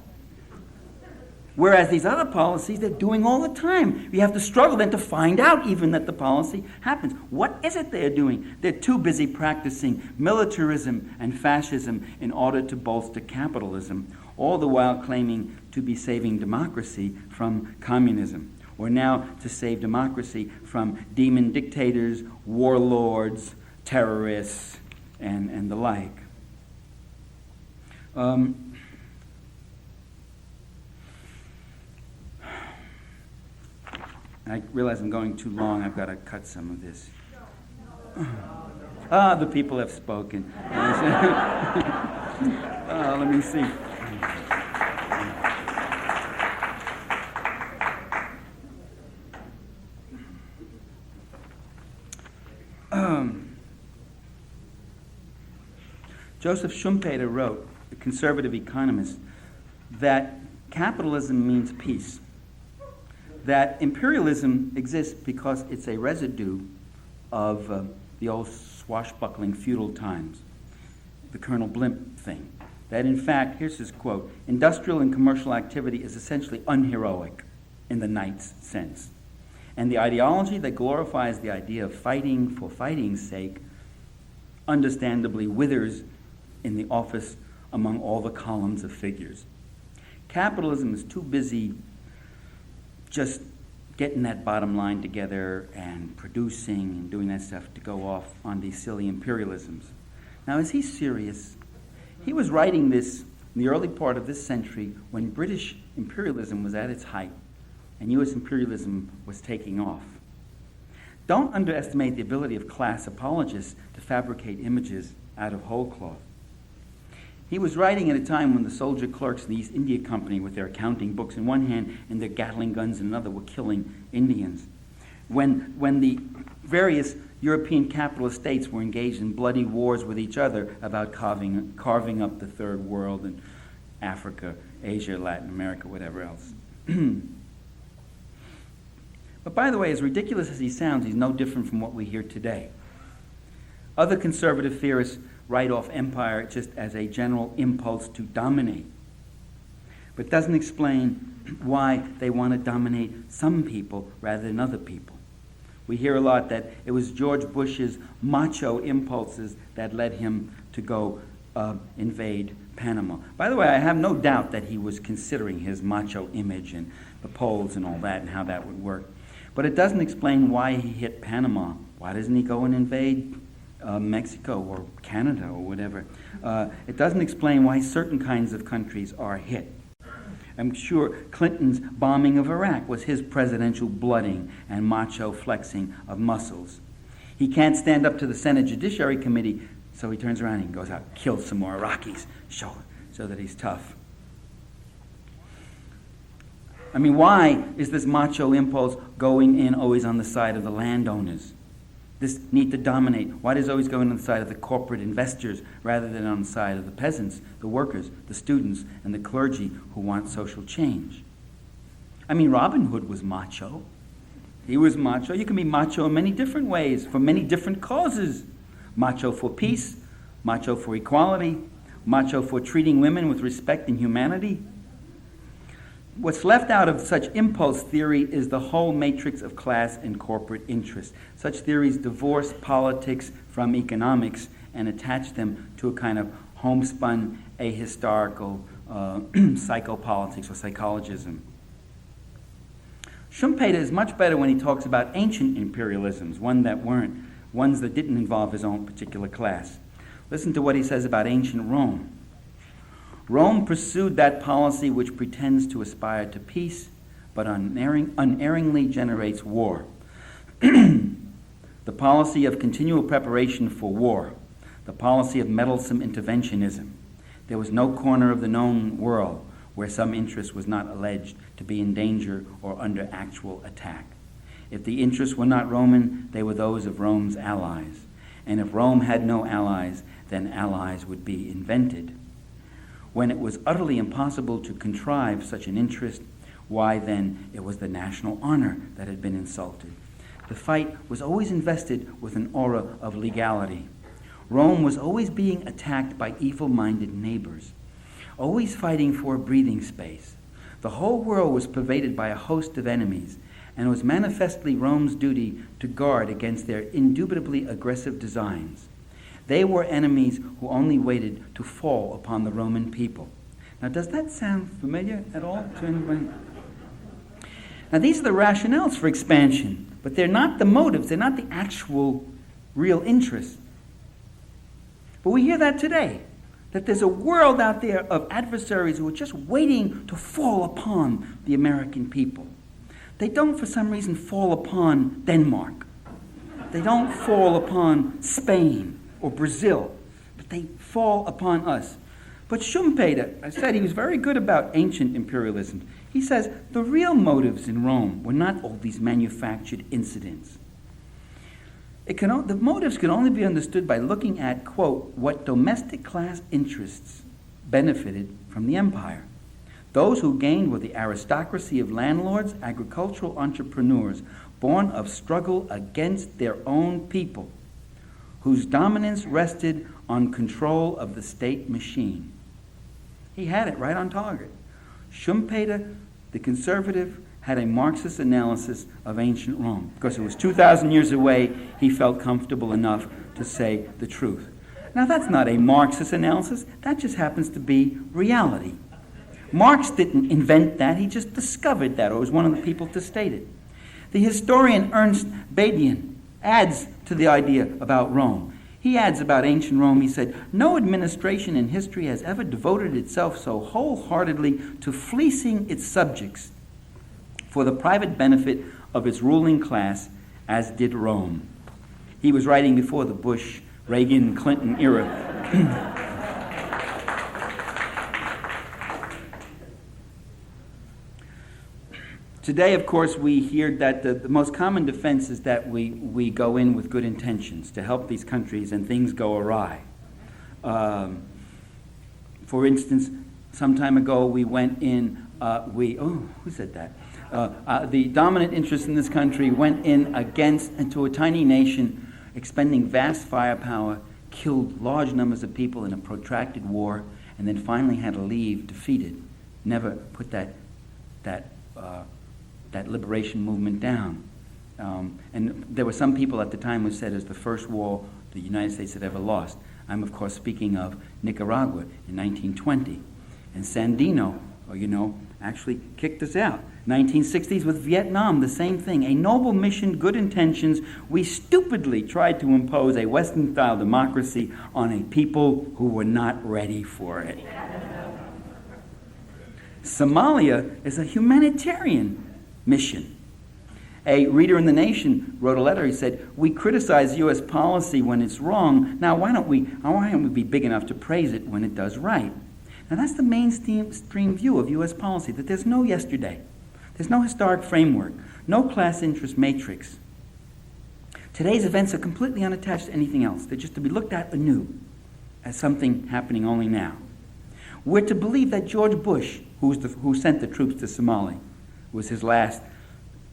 Whereas these other policies, they're doing all the time. You have to struggle then to find out even that the policy happens. What is it they're doing? They're too busy practicing militarism and fascism in order to bolster capitalism, all the while claiming to be saving democracy from communism, or now to save democracy from demon dictators, warlords, terrorists, and the like. I realize I'm going too long. I've got to cut some of this. The people have spoken. Let me see. Joseph Schumpeter wrote, the conservative economist, that capitalism means peace. That imperialism exists because it's a residue of the old swashbuckling feudal times, the Colonel Blimp thing. That in fact, here's his quote, industrial and commercial activity is essentially unheroic in the Knight's sense. And the ideology that glorifies the idea of fighting for fighting's sake understandably withers in the office among all the columns of figures. Capitalism is too busy just getting that bottom line together and producing and doing that stuff to go off on these silly imperialisms. Now, is he serious? He was writing this in the early part of this century when British imperialism was at its height and U.S. imperialism was taking off. Don't underestimate the ability of class apologists to fabricate images out of whole cloth. He was writing at a time when the soldier clerks in the East India Company with their accounting books in one hand and their Gatling guns in another were killing Indians. When the various European capitalist states were engaged in bloody wars with each other about carving up the third world and Africa, Asia, Latin America, whatever else. But by the way, as ridiculous as he sounds, he's no different from what we hear today. Other conservative theorists write off empire just as a general impulse to dominate, but doesn't explain why they want to dominate some people rather than other people. We hear a lot that it was George Bush's macho impulses that led him to go invade Panama. By the way, I have no doubt that he was considering his macho image and the polls and all that and how that would work. But it doesn't explain why he hit Panama. Why doesn't he go and invade Mexico or Canada or whatever? It doesn't explain why certain kinds of countries are hit. I'm sure Clinton's bombing of Iraq was his presidential blooding and macho flexing of muscles. He can't stand up to the Senate Judiciary Committee, so he turns around and goes out, kills some more Iraqis, so that he's tough. I mean, why is this macho impulse going in always on the side of the landowners? This need to dominate. Why does it always go in on the side of the corporate investors rather than on the side of the peasants, the workers, the students, and the clergy who want social change? I mean, Robin Hood was macho. He was macho. You can be macho in many different ways, for many different causes. Macho for peace, macho for equality, macho for treating women with respect and humanity. What's left out of such impulse theory is the whole matrix of class and corporate interest. Such theories divorce politics from economics and attach them to a kind of homespun, ahistorical psychopolitics or psychologism. Schumpeter is much better when he talks about ancient imperialisms, ones that didn't involve his own particular class. Listen to what he says about ancient Rome. Rome pursued that policy which pretends to aspire to peace, but unerringly generates war. The policy of continual preparation for war, the policy of meddlesome interventionism. There was no corner of the known world where some interest was not alleged to be in danger or under actual attack. If the interests were not Roman, they were those of Rome's allies. And if Rome had no allies, then allies would be invented. When it was utterly impossible to contrive such an interest, why then it was the national honor that had been insulted. The fight was always invested with an aura of legality. Rome was always being attacked by evil-minded neighbors, always fighting for a breathing space. The whole world was pervaded by a host of enemies, and it was manifestly Rome's duty to guard against their indubitably aggressive designs. They were enemies who only waited to fall upon the Roman people. Now, does that sound familiar at all to anybody? Now, these are the rationales for expansion, but they're not the motives, they're not the actual real interests. But we hear that today, that there's a world out there of adversaries who are just waiting to fall upon the American people. They don't, for some reason, fall upon Denmark. They don't fall upon Spain or Brazil, but they fall upon us. But Schumpeter, I said he was very good about ancient imperialism. He says the real motives in Rome were not all these manufactured incidents. The motives can only be understood by looking at, quote, what domestic class interests benefited from the empire. Those who gained were the aristocracy of landlords, agricultural entrepreneurs, born of struggle against their own people, whose dominance rested on control of the state machine. He had it right on target. Schumpeter, the conservative, had a Marxist analysis of ancient Rome. Because it was 2,000 years away, he felt comfortable enough to say the truth. Now, that's not a Marxist analysis. That just happens to be reality. Marx didn't invent that. He just discovered that, or was one of the people to state it. The historian Ernst Badian adds to the idea about Rome. He adds about ancient Rome, he said, no administration in history has ever devoted itself so wholeheartedly to fleecing its subjects for the private benefit of its ruling class as did Rome. He was writing before the Bush, Reagan, Clinton era. Today, of course, we hear that the most common defense is that we go in with good intentions to help these countries and things go awry. For instance, some time ago we went in, who said that? The dominant interest in this country went in into a tiny nation, expending vast firepower, killed large numbers of people in a protracted war, and then finally had to leave defeated. Never put that liberation movement down. And there were some people at the time who said it was the first war the United States had ever lost. I'm, of course, speaking of Nicaragua in 1920. And Sandino, actually kicked us out. 1960s with Vietnam, the same thing. A noble mission, good intentions. We stupidly tried to impose a Western-style democracy on a people who were not ready for it. Somalia is a humanitarian mission. A reader in The Nation wrote a letter. He said, we criticize U.S. policy when it's wrong. Now, why don't we be big enough to praise it when it does right? Now, that's the mainstream view of U.S. policy, that there's no yesterday. There's no historic framework, no class interest matrix. Today's events are completely unattached to anything else. They're just to be looked at anew as something happening only now. We're to believe that George Bush, who sent the troops to Somalia, was his last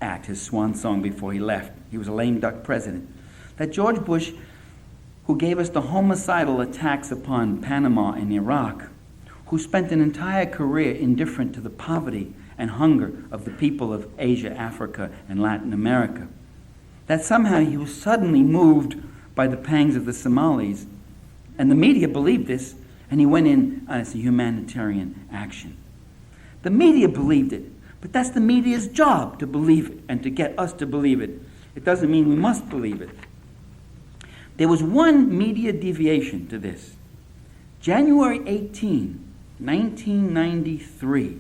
act, his swan song before he left. He was a lame duck president. That George Bush, who gave us the homicidal attacks upon Panama and Iraq, who spent an entire career indifferent to the poverty and hunger of the people of Asia, Africa, and Latin America. That somehow he was suddenly moved by the pangs of the Somalis, and the media believed this, and he went in as a humanitarian action. The media believed it, but that's the media's job to believe it and to get us to believe it. It doesn't mean we must believe it. There was one media deviation to this. January 18, 1993.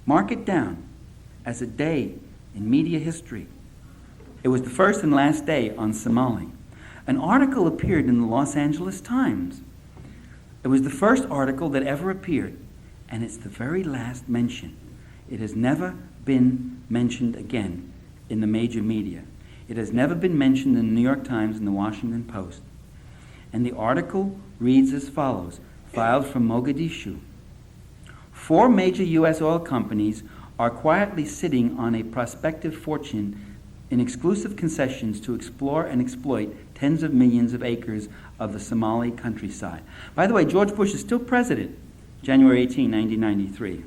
Mark it down as a day in media history. It was the first and last day on Somali. An article appeared in the Los Angeles Times. It was the first article that ever appeared, and it's the very last mention. It has never been mentioned again in the major media. It has never been mentioned in the New York Times and the Washington Post. And the article reads as follows, filed from Mogadishu. 4 major U.S. oil companies are quietly sitting on a prospective fortune in exclusive concessions to explore and exploit tens of millions of acres of the Somali countryside. By the way, George Bush is still president, January 18, 1993.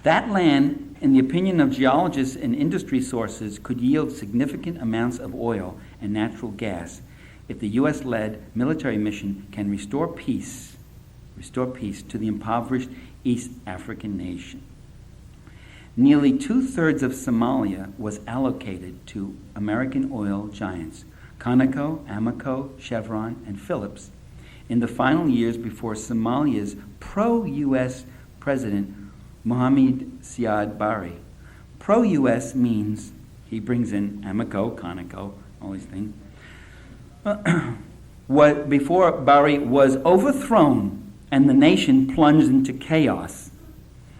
That land, in the opinion of geologists and industry sources, could yield significant amounts of oil and natural gas if the U.S.-led military mission can restore peace to the impoverished East African nation. Nearly 2/3 of Somalia was allocated to American oil giants, Conoco, Amoco, Chevron, and Phillips, in the final years before Somalia's pro-U.S. president, Mohamed Siad Barre. Pro-U.S. means he brings in Amoco, Conoco, all these things. Before Barre was overthrown and the nation plunged into chaos.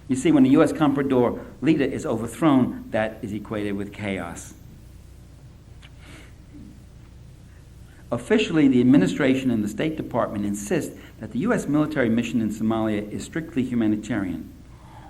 You see, when the U.S. Comprador leader is overthrown, that is equated with chaos. Officially, the administration and the State Department insist that the U.S. military mission in Somalia is strictly humanitarian.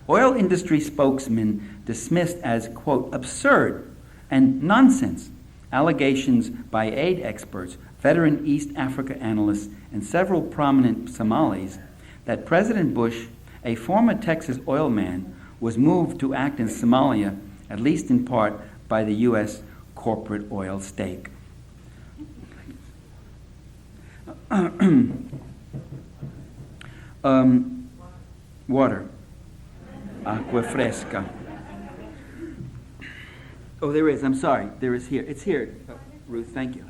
Oil industry spokesmen dismissed as, quote, absurd and nonsense allegations by aid experts, veteran East Africa analysts, and several prominent Somalis that President Bush, a former Texas oil man, was moved to act in Somalia, at least in part, by the U.S. corporate oil stake. Water. Agua fresca. Oh, there is. I'm sorry. There is here. It's here. Oh, Ruth, thank you.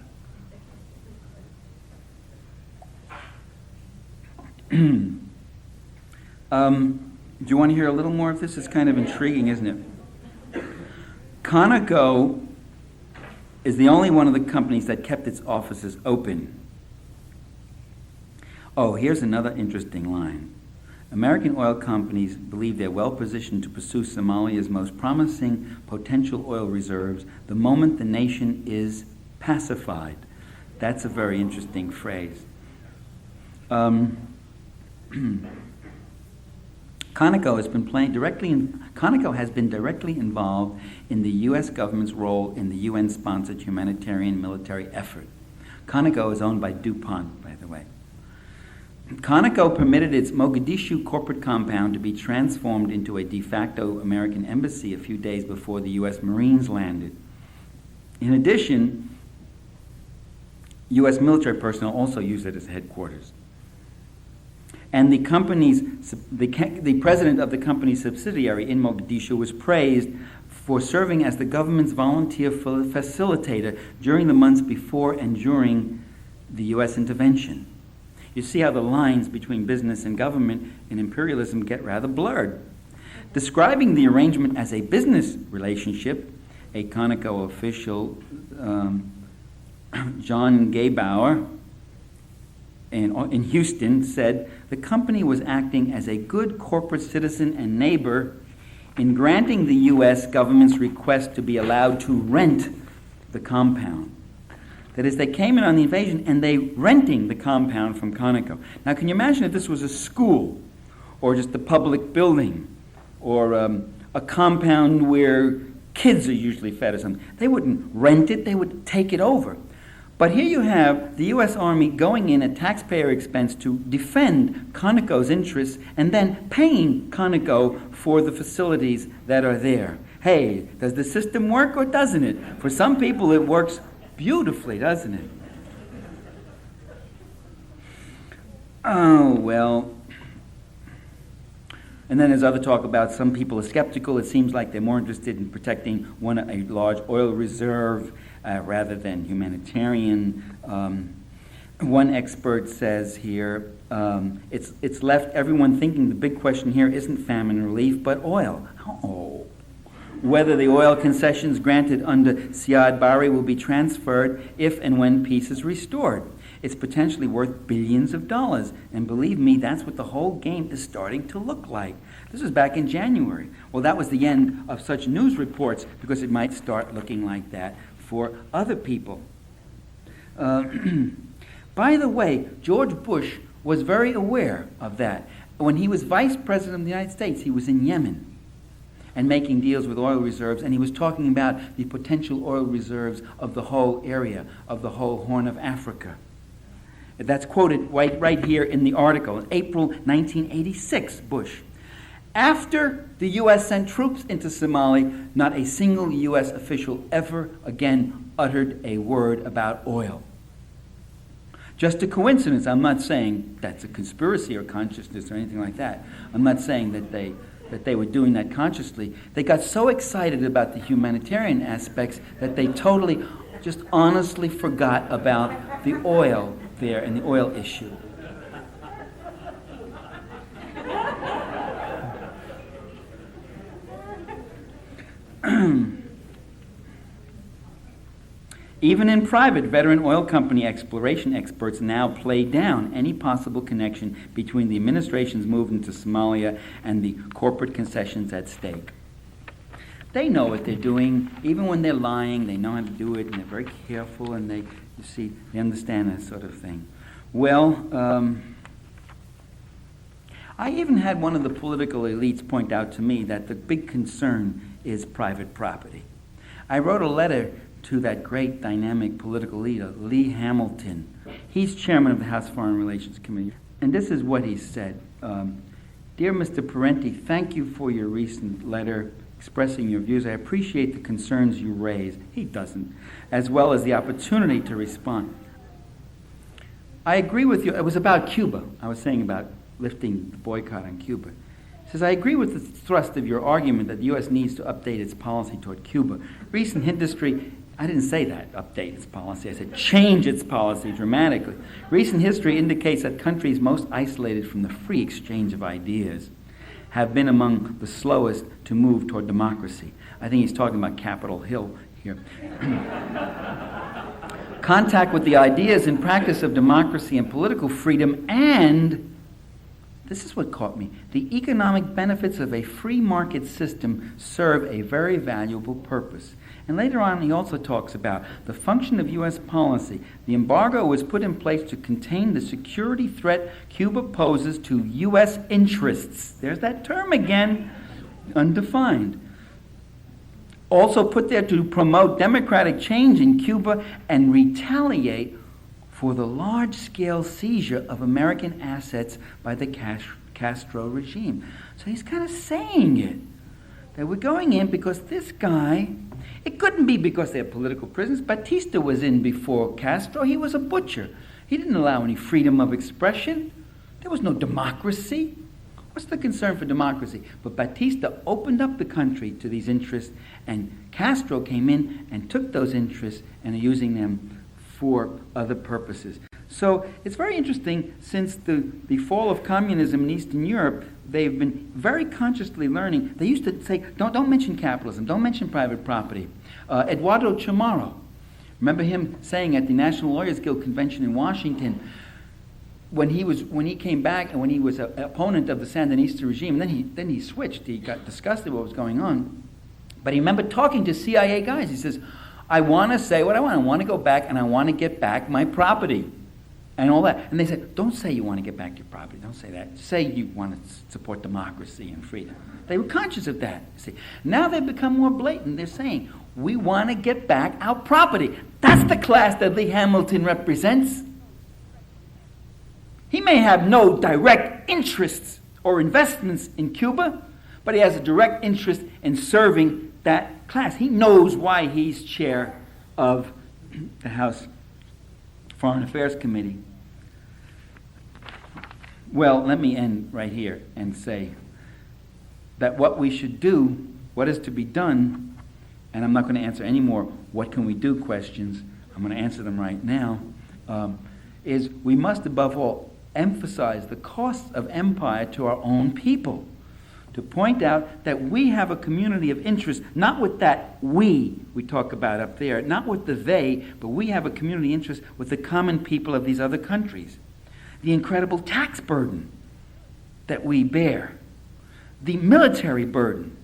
Do you want to hear a little more of this? It's kind of intriguing, isn't it? Conoco is the only one of the companies that kept its offices open. Oh, here's another interesting line. American oil companies believe they're well positioned to pursue Somalia's most promising potential oil reserves the moment the nation is pacified. That's a very interesting phrase. Conoco has been directly involved in the U.S. government's role in the UN-sponsored humanitarian military effort. Conoco is owned by DuPont, by the way. Conoco permitted its Mogadishu corporate compound to be transformed into a de facto American embassy a few days before the U.S. Marines landed. In addition, U.S. military personnel also used it as headquarters. And the president of the company's subsidiary in Mogadishu was praised for serving as the government's volunteer facilitator during the months before and during the U.S. intervention. You see how the lines between business and government and imperialism get rather blurred. Describing the arrangement as a business relationship, a Conoco official, John Gaybauer, in Houston, said the company was acting as a good corporate citizen and neighbor in granting the U.S. government's request to be allowed to rent the compound. That is, they came in on the invasion and they renting the compound from Conoco. Now, can you imagine if this was a school or just a public building or a compound where kids are usually fed or something? They wouldn't rent it, they would take it over. But here you have the U.S. Army going in at taxpayer expense to defend Conoco's interests and then paying Conoco for the facilities that are there. Hey, does the system work or doesn't it? For some people it works beautifully, doesn't it? Oh, well. And then there's other talk about some people are skeptical. It seems like they're more interested in protecting a large oil reserve rather than humanitarian. One expert says here, it's left everyone thinking the big question here isn't famine relief, but oil. Oh. Whether the oil concessions granted under Siad Barre will be transferred if and when peace is restored. It's potentially worth billions of dollars. And believe me, that's what the whole game is starting to look like. This was back in January. Well, that was the end of such news reports because it might start looking like that for other people. By the way, George Bush was very aware of that. When he was vice president of the United States, he was in Yemen and making deals with oil reserves, and he was talking about the potential oil reserves of the whole area, of the whole Horn of Africa. That's quoted right here in the article, in April 1986, Bush. After the U.S. sent troops into Somalia, not a single U.S. official ever again uttered a word about oil. Just a coincidence. I'm not saying that's a conspiracy or consciousness or anything like that. I'm not saying that they were doing that consciously. They got so excited about the humanitarian aspects that they totally, just honestly forgot about the oil there and the oil issue. Even in private, veteran oil company exploration experts now play down any possible connection between the administration's move into Somalia and the corporate concessions at stake. They know what they're doing. Even when they're lying, they know how to do it, and they're very careful, and they understand that sort of thing. Well, I even had one of the political elites point out to me that the big concern is private property. I wrote a letter to that great dynamic political leader, Lee Hamilton. He's chairman of the House Foreign Relations Committee. And this is what he said. Dear Mr. Parenti, thank you for your recent letter expressing your views. I appreciate the concerns you raise. He doesn't. As well as the opportunity to respond. I agree with you. It was about Cuba. I was saying about lifting the boycott on Cuba. He says, I agree with the thrust of your argument that the U.S. needs to update its policy toward Cuba. Recent history, I didn't say that, update its policy. I said change its policy dramatically. Recent history indicates that countries most isolated from the free exchange of ideas have been among the slowest to move toward democracy. I think he's talking about Capitol Hill here. Contact with the ideas and practice of democracy and political freedom, and this is what caught me. The economic benefits of a free market system serve a very valuable purpose. And later on, he also talks about the function of U.S. policy. The embargo was put in place to contain the security threat Cuba poses to U.S. interests. There's that term again, undefined. Also put there to promote democratic change in Cuba and retaliate for the large-scale seizure of American assets by the Castro regime. So he's kind of saying it, that we're going in because this guy, it couldn't be because they're political prisoners. Batista was in before Castro. He was a butcher. He didn't allow any freedom of expression. There was no democracy. What's the concern for democracy? But Batista opened up the country to these interests, and Castro came in and took those interests and are using them for other purposes. So it's very interesting, since the fall of communism in Eastern Europe, they've been very consciously learning. They used to say, don't mention capitalism, don't mention private property. Eduardo Chamorro, remember him saying at the National Lawyers Guild convention in Washington, when he came back and when he was an opponent of the Sandinista regime, then he switched. He got disgusted with what was going on. But he remembered talking to CIA guys. He says, I want to say what I want. I want to go back and I want to get back my property. and all that. And they said, don't say you want to get back your property. Don't say that. Say you want to support democracy and freedom. They were conscious of that. See, now they've become more blatant. They're saying, we want to get back our property. That's the class that Lee Hamilton represents. He may have no direct interests or investments in Cuba, but he has a direct interest in serving that class. He knows why he's chair of the House Foreign Affairs Committee. Well, let me end right here and say that what we should do, what is to be done, and I'm not going to answer any more what can we do questions, I'm going to answer them right now, is we must above all emphasize the costs of empire to our own people, to point out that we have a community of interest, not with that we talk about up there, not with the they, but we have a community interest with the common people of these other countries. The incredible tax burden that we bear, the military burden,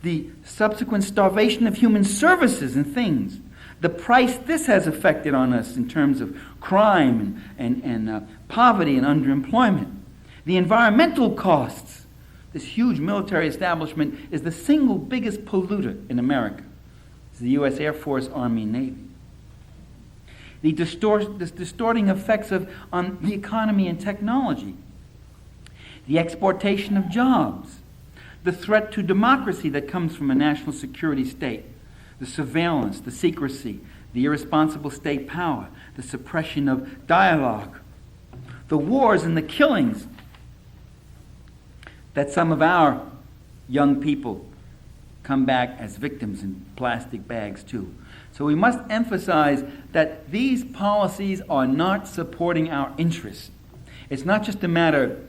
the subsequent starvation of human services and things, the price this has affected on us in terms of crime and poverty and underemployment, the environmental costs. This huge military establishment is the single biggest polluter in America. It's the U.S. Air Force, Army, Navy. The distorting effects on the economy and technology, the exportation of jobs, the threat to democracy that comes from a national security state, the surveillance, the secrecy, the irresponsible state power, the suppression of dialogue, the wars and the killings that some of our young people come back as victims in plastic bags too. So we must emphasize that these policies are not supporting our interests. It's not just a matter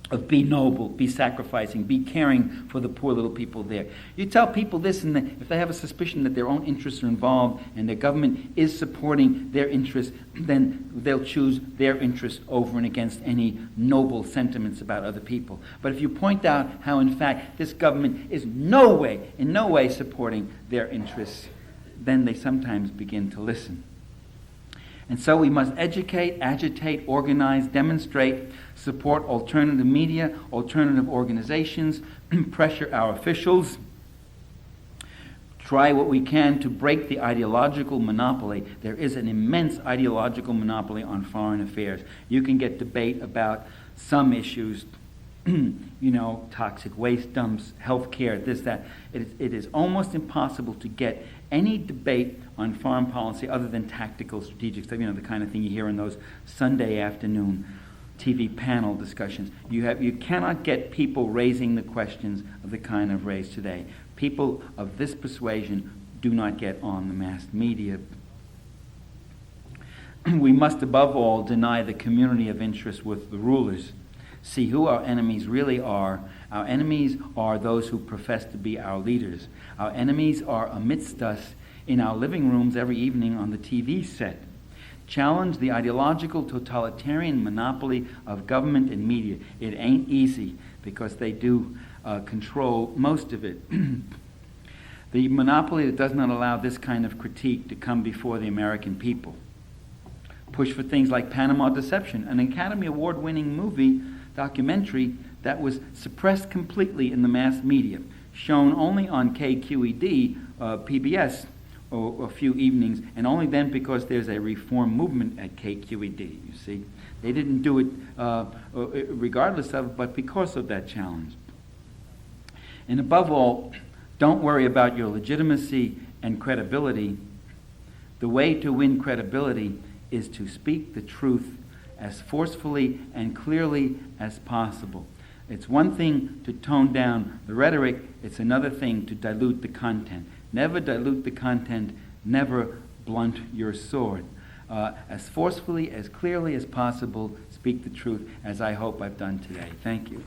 of be noble, be sacrificing, be caring for the poor little people there. You tell people this, and if they have a suspicion that their own interests are involved and their government is supporting their interests, then they'll choose their interests over and against any noble sentiments about other people. But if you point out how, in fact, this government is in no way supporting their interests, then they sometimes begin to listen. And so we must educate, agitate, organize, demonstrate, support alternative media, alternative organizations, pressure our officials, try what we can to break the ideological monopoly. There is an immense ideological monopoly on foreign affairs. You can get debate about some issues, toxic waste dumps, healthcare, this, that. It is almost impossible to get any debate on foreign policy other than tactical, strategic stuff, the kind of thing you hear in those Sunday afternoon TV panel discussions. You cannot get people raising the questions of the kind of raised today. People of this persuasion do not get on the mass media. We must above all deny the community of interest with the rulers. See who our enemies really are. Our enemies are those who profess to be our leaders. Our enemies are amidst us in our living rooms every evening on the TV set. Challenge the ideological totalitarian monopoly of government and media. It ain't easy because they do control most of it. The monopoly that does not allow this kind of critique to come before the American people. Push for things like Panama Deception, an Academy Award-winning movie documentary that was suppressed completely in the mass media, shown only on KQED, PBS, a few evenings, and only then because there's a reform movement at KQED, you see. They didn't do it regardless of, but because of that challenge. And above all, don't worry about your legitimacy and credibility. The way to win credibility is to speak the truth as forcefully and clearly as possible. It's one thing to tone down the rhetoric, it's another thing to dilute the content. Never dilute the content, never blunt your sword. As forcefully, as clearly as possible, speak the truth, as I hope I've done today. Thank you.